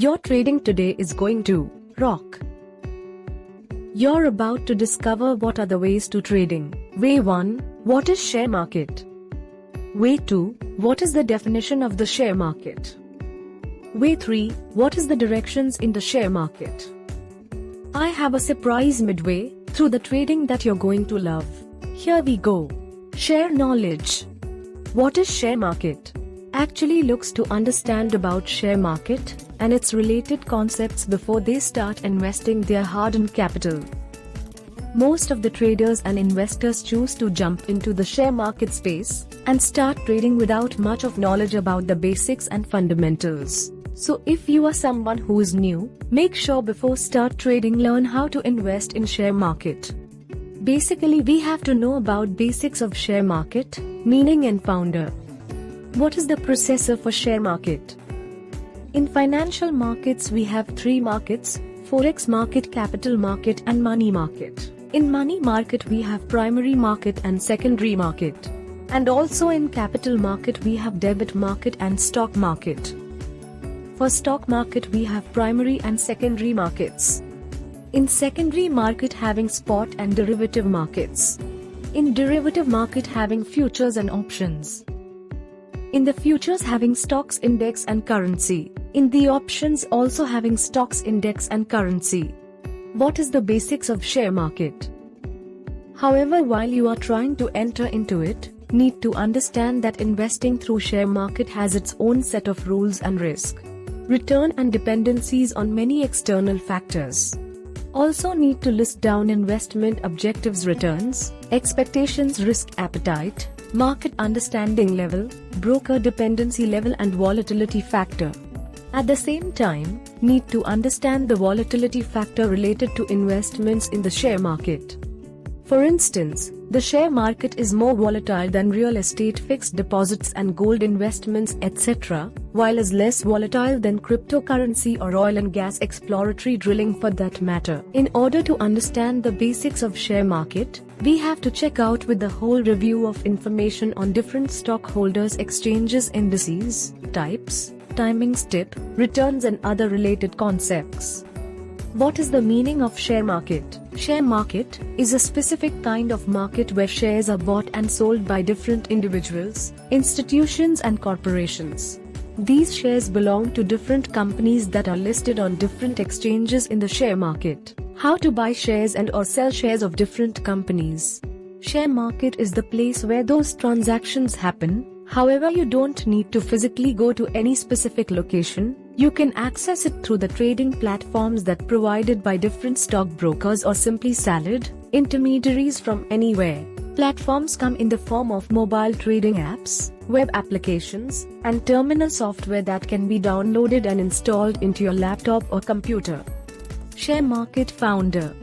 Your trading today is going to rock. You're about to discover what are the ways to trading. Way 1. What is share market? Way 2. What is the definition of the share market? Way 3. What is the directions in the share market? I have a surprise midway through the trading that you're going to love. Here we go. Share knowledge. What is share market? Actually looks to understand about share market and its related concepts before they start investing their hard-earned capital. Most of the traders and investors choose to jump into the share market space and start trading without much of knowledge about the basics and fundamentals. So if you are someone who is new, make sure before start trading learn how to invest in share market. Basically we have to know about basics of share market, meaning and founder. What is the processor for share market? In financial markets we have three markets: forex market, capital market and money market. In money market we have primary market and secondary market. And also in capital market we have debit market and stock market. For stock market we have primary and secondary markets. In secondary market having spot and derivative markets. In derivative market having futures and options. In the futures having stocks index and currency. In the options also having stocks index and currency. What is the basics of share market? However, while you are trying to enter into it, need to understand that investing through share market has its own set of rules and risk, return and dependencies on many external factors. Also need to list down investment objectives, returns, expectations, risk appetite, market understanding level, broker dependency level and volatility factor. At the same time, need to understand the volatility factor related to investments in the share market. For instance, the share market is more volatile than real estate, fixed deposits and gold investments, etc., while is less volatile than cryptocurrency or oil and gas exploratory drilling for that matter. In order to understand the basics of share market, we have to check out with the whole review of information on different stockholders, exchanges, indices, types, timings, tip, returns and other related concepts. What is the meaning of share market? Share market is a specific kind of market where shares are bought and sold by different individuals, institutions and corporations. These shares belong to different companies that are listed on different exchanges in the share market. How to buy shares and or sell shares of different companies. Share market is the place where those transactions happen. However, you don't need to physically go to any specific location. You can access it through the trading platforms that provided by different stockbrokers or simply salaried intermediaries from anywhere. Platforms come in the form of mobile trading apps, web applications, and terminal software that can be downloaded and installed into your laptop or computer. Share market founder.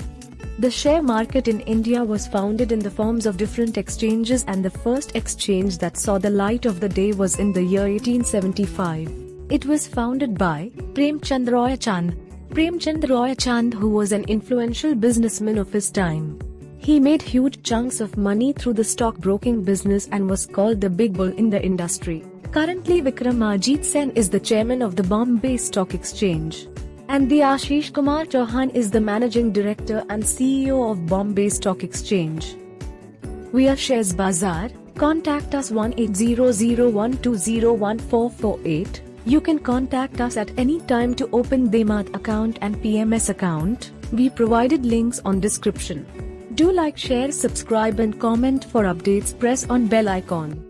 The share market in India was founded in the forms of different exchanges, and the first exchange that saw the light of the day was in the year 1875. It was founded by Premchand Roy Chand. Premchand Roy Chand, who was an influential businessman of his time. He made huge chunks of money through the stockbroking business and was called the big bull in the industry. Currently Vikramadit Sen is the chairman of the Bombay Stock Exchange. And the Ashish Kumar Chauhan is the managing director and CEO of Bombay Stock Exchange. We are Shares Bazaar. Contact us 180012014448. You can contact us at any time to open Demat account and PMS account. We provided links on description. Do like, share, subscribe and comment for updates. Press on bell icon.